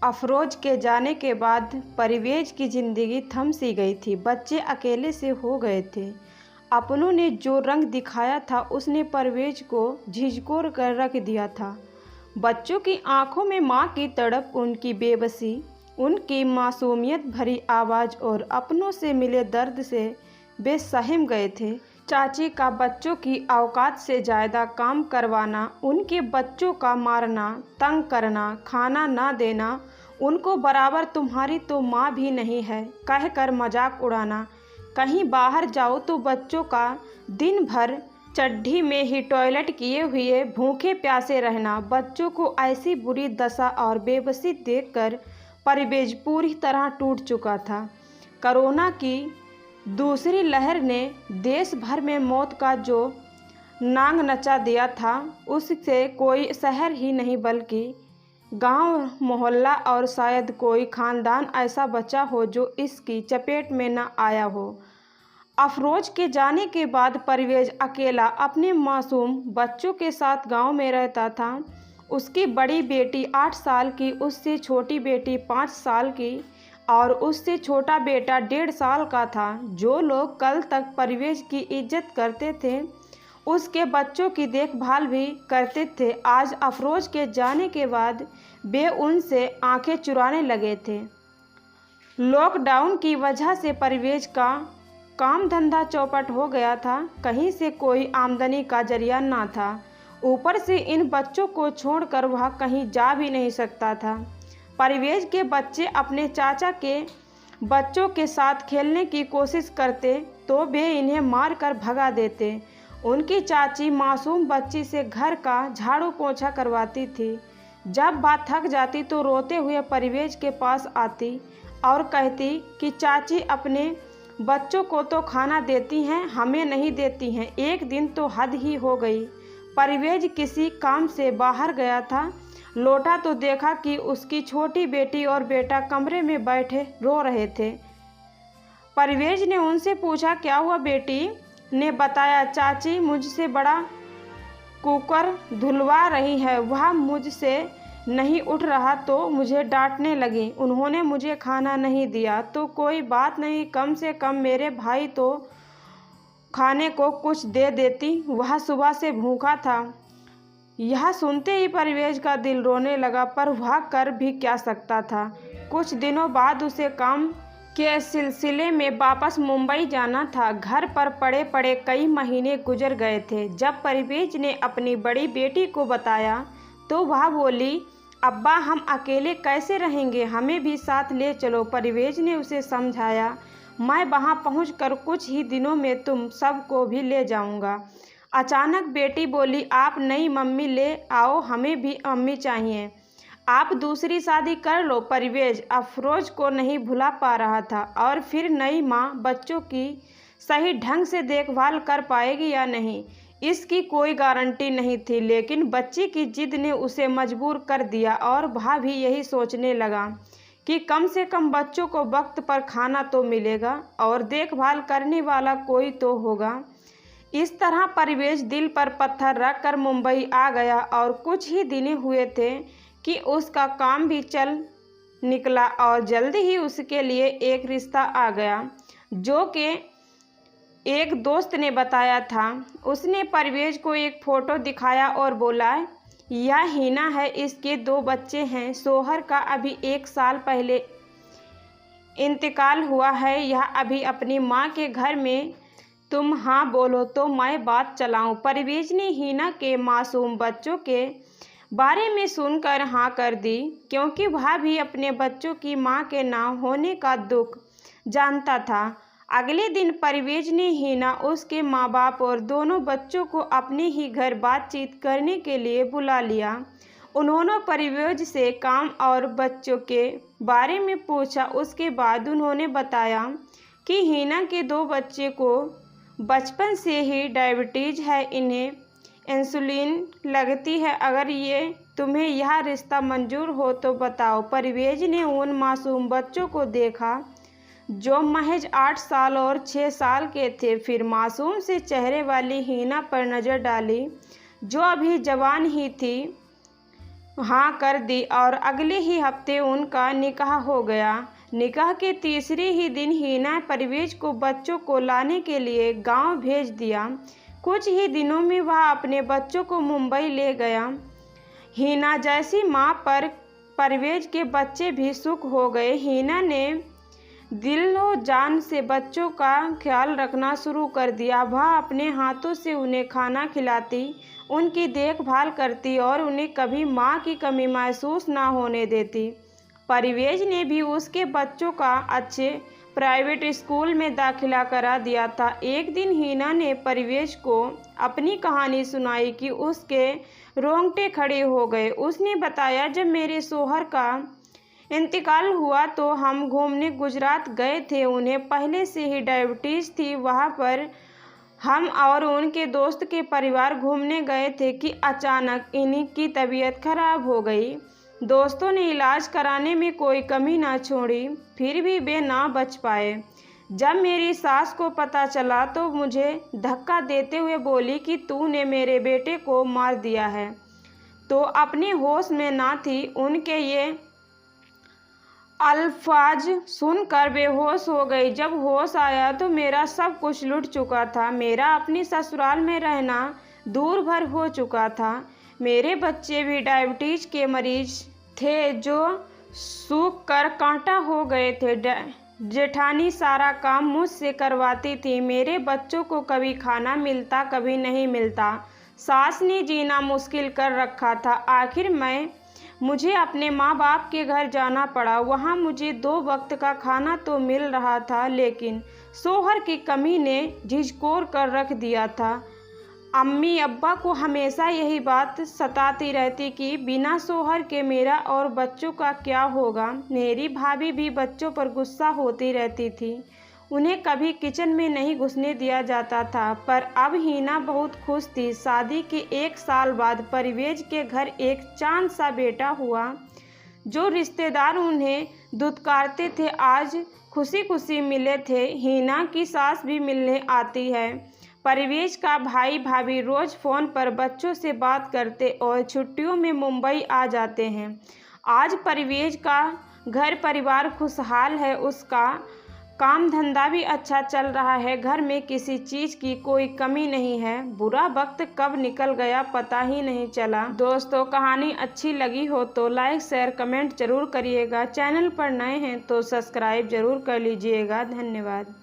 अफरोज के जाने के बाद परवेज की ज़िंदगी थम सी गई थी। बच्चे अकेले से हो गए थे। अपनों ने जो रंग दिखाया था उसने परवेज को झिझकोर कर रख दिया था। बच्चों की आंखों में माँ की तड़प, उनकी बेबसी, उनकी मासूमियत भरी आवाज़ और अपनों से मिले दर्द से वे सहम गए थे। चाची का बच्चों की औकात से ज़्यादा काम करवाना, उनके बच्चों का मारना, तंग करना, खाना ना देना, उनको बराबर तुम्हारी तो माँ भी नहीं है कहकर मजाक उड़ाना, कहीं बाहर जाओ तो बच्चों का दिन भर चड्ढी में ही टॉयलेट किए हुए भूखे प्यासे रहना। बच्चों को ऐसी बुरी दशा और बेबसी देखकर परवेज पूरी तरह टूट चुका था। कोरोना की दूसरी लहर ने देश भर में मौत का जो नांग नचा दिया था, उससे कोई शहर ही नहीं बल्कि गांव, मोहल्ला और शायद कोई ख़ानदान ऐसा बचा हो जो इसकी चपेट में न आया हो। अफरोज के जाने के बाद परवेज अकेला अपने मासूम बच्चों के साथ गांव में रहता था। उसकी बड़ी बेटी 8 साल की, उससे छोटी बेटी 5 साल की और उससे छोटा बेटा 1.5 साल का था। जो लोग कल तक परवेज की इज्जत करते थे, उसके बच्चों की देखभाल भी करते थे, आज अफरोज के जाने के बाद वे उनसे आंखें चुराने लगे थे। लॉकडाउन की वजह से परवेज का काम धंधा चौपट हो गया था। कहीं से कोई आमदनी का जरिया ना था। ऊपर से इन बच्चों को छोड़कर वह कहीं जा भी नहीं सकता था। परवेज के बच्चे अपने चाचा के बच्चों के साथ खेलने की कोशिश करते तो वे इन्हें मारकर भगा देते। उनकी चाची मासूम बच्ची से घर का झाड़ू पोछा करवाती थी। जब बात थक जाती तो रोते हुए परवेज के पास आती और कहती कि चाची अपने बच्चों को तो खाना देती हैं, हमें नहीं देती हैं। एक दिन तो हद ही हो गई। परवेज किसी काम से बाहर गया था, लौटा तो देखा कि उसकी छोटी बेटी और बेटा कमरे में बैठे रो रहे थे। परवेज ने उनसे पूछा, क्या हुआ? बेटी ने बताया, चाची मुझसे बड़ा कुकर धुलवा रही है, वह मुझसे नहीं उठ रहा तो मुझे डांटने लगी। उन्होंने मुझे खाना नहीं दिया तो कोई बात नहीं, कम से कम मेरे भाई तो खाने को कुछ दे देती, वह सुबह से भूखा था। यह सुनते ही परवेज का दिल रोने लगा, पर वह कर भी क्या सकता था। कुछ दिनों बाद उसे काम के सिलसिले में वापस मुंबई जाना था। घर पर पड़े पड़े कई महीने गुजर गए थे। जब परवेज ने अपनी बड़ी बेटी को बताया तो वह बोली, अब्बा हम अकेले कैसे रहेंगे, हमें भी साथ ले चलो। परवेज ने उसे समझाया, मैं वहां पहुंचकर कुछ ही दिनों में तुम सबको भी ले जाऊंगा। अचानक बेटी बोली, आप नई मम्मी ले आओ, हमें भी अम्मी चाहिए। आप दूसरी शादी कर लो। परवेज अफरोज को नहीं भुला पा रहा था और फिर नई माँ बच्चों की सही ढंग से देखभाल कर पाएगी या नहीं, इसकी कोई गारंटी नहीं थी। लेकिन बच्ची की जिद ने उसे मजबूर कर दिया और वह भी यही सोचने लगा कि कम से कम बच्चों को वक्त पर खाना तो मिलेगा और देखभाल करने वाला कोई तो होगा। इस तरह परवेज दिल पर पत्थर रखकर मुंबई आ गया और कुछ ही दिन हुए थे कि उसका काम भी चल निकला और जल्दी ही उसके लिए एक रिश्ता आ गया, जो कि एक दोस्त ने बताया था। उसने परवेज को एक फ़ोटो दिखाया और बोला, यह हिना है, इसके 2 बच्चे हैं। शोहर का अभी 1 साल पहले इंतकाल हुआ है। यह अभी अपनी माँ के घर में, तुम हाँ बोलो तो मैं बात चलाऊं। परवेज ने हिना के मासूम बच्चों के बारे में सुनकर हाँ कर दी, क्योंकि वह भी अपने बच्चों की माँ के ना होने का दुख जानता था। अगले दिन परवेज ने हिना, उसके माँ बाप और दोनों बच्चों को अपने ही घर बातचीत करने के लिए बुला लिया। उन्होंने परवेज से काम और बच्चों के बारे में पूछा। उसके बाद उन्होंने बताया कि हिना के 2 बच्चे को बचपन से ही डायबिटीज़ है, इन्हें इंसुलिन लगती है। अगर ये तुम्हें यह रिश्ता मंजूर हो तो बताओ। परवेज ने उन मासूम बच्चों को देखा जो महज 8 साल और 6 साल के थे। फिर मासूम से चेहरे वाली हिना पर नज़र डाली जो अभी जवान ही थी। हाँ कर दी और अगले ही हफ्ते उनका निकाह हो गया। निकाह के तीसरे ही दिन हिना परवेज को बच्चों को लाने के लिए गांव भेज दिया। कुछ ही दिनों में वह अपने बच्चों को मुंबई ले गया। हिना जैसी मां पर परवेज के बच्चे भी सुख हो गए। हिना ने दिलो जान से बच्चों का ख्याल रखना शुरू कर दिया। वह अपने हाथों से उन्हें खाना खिलाती, उनकी देखभाल करती और उन्हें कभी मां की कमी महसूस ना होने देती। परवेज ने भी उसके बच्चों का अच्छे प्राइवेट स्कूल में दाखिला करा दिया था। एक दिन हिना ने परवेज को अपनी कहानी सुनाई कि उसके रोंगटे खड़े हो गए। उसने बताया, जब मेरे शौहर का इंतकाल हुआ तो हम घूमने गुजरात गए थे। उन्हें पहले से ही डायबिटीज़ थी। वहाँ पर हम और उनके दोस्त के परिवार घूमने गए थे कि अचानक इन्हीं की तबीयत खराब हो गई। दोस्तों ने इलाज कराने में कोई कमी ना छोड़ी, फिर भी वे ना बच पाए। जब मेरी सास को पता चला तो मुझे धक्का देते हुए बोली कि तूने मेरे बेटे को मार दिया है। तो अपने होश में ना थी। उनके ये अल्फाज सुनकर बेहोश हो गई। जब होश आया तो मेरा सब कुछ लुट चुका था। मेरा अपने ससुराल में रहना दूर भर हो चुका था। मेरे बच्चे भी डायबिटीज के मरीज थे जो सूख कर कांटा हो गए थे। जेठानी सारा काम मुझसे करवाती थी। मेरे बच्चों को कभी खाना मिलता, कभी नहीं मिलता। सास ने जीना मुश्किल कर रखा था। आखिर मुझे अपने माँ बाप के घर जाना पड़ा। वहाँ मुझे 2 वक्त का खाना तो मिल रहा था, लेकिन शौहर की कमी ने झिझकोर कर रख दिया था। अम्मी अब्बा को हमेशा यही बात सताती रहती कि बिना शौहर के मेरा और बच्चों का क्या होगा। मेरी भाभी भी बच्चों पर गुस्सा होती रहती थी। उन्हें कभी किचन में नहीं घुसने दिया जाता था। पर अब हिना बहुत खुश थी। शादी के 1 साल बाद परवेज के घर एक चांद सा बेटा हुआ। जो रिश्तेदार उन्हें दुत्कारते थे आज खुशी खुशी मिले थे। हिना की सास भी मिलने आती है। परवेज का भाई भाभी रोज फ़ोन पर बच्चों से बात करते और छुट्टियों में मुंबई आ जाते हैं। आज परवेज का घर परिवार खुशहाल है। उसका काम धंधा भी अच्छा चल रहा है। घर में किसी चीज़ की कोई कमी नहीं है। बुरा वक्त कब निकल गया पता ही नहीं चला। दोस्तों, कहानी अच्छी लगी हो तो लाइक शेयर कमेंट जरूर करिएगा। चैनल पर नए हैं तो सब्सक्राइब जरूर कर लीजिएगा। धन्यवाद।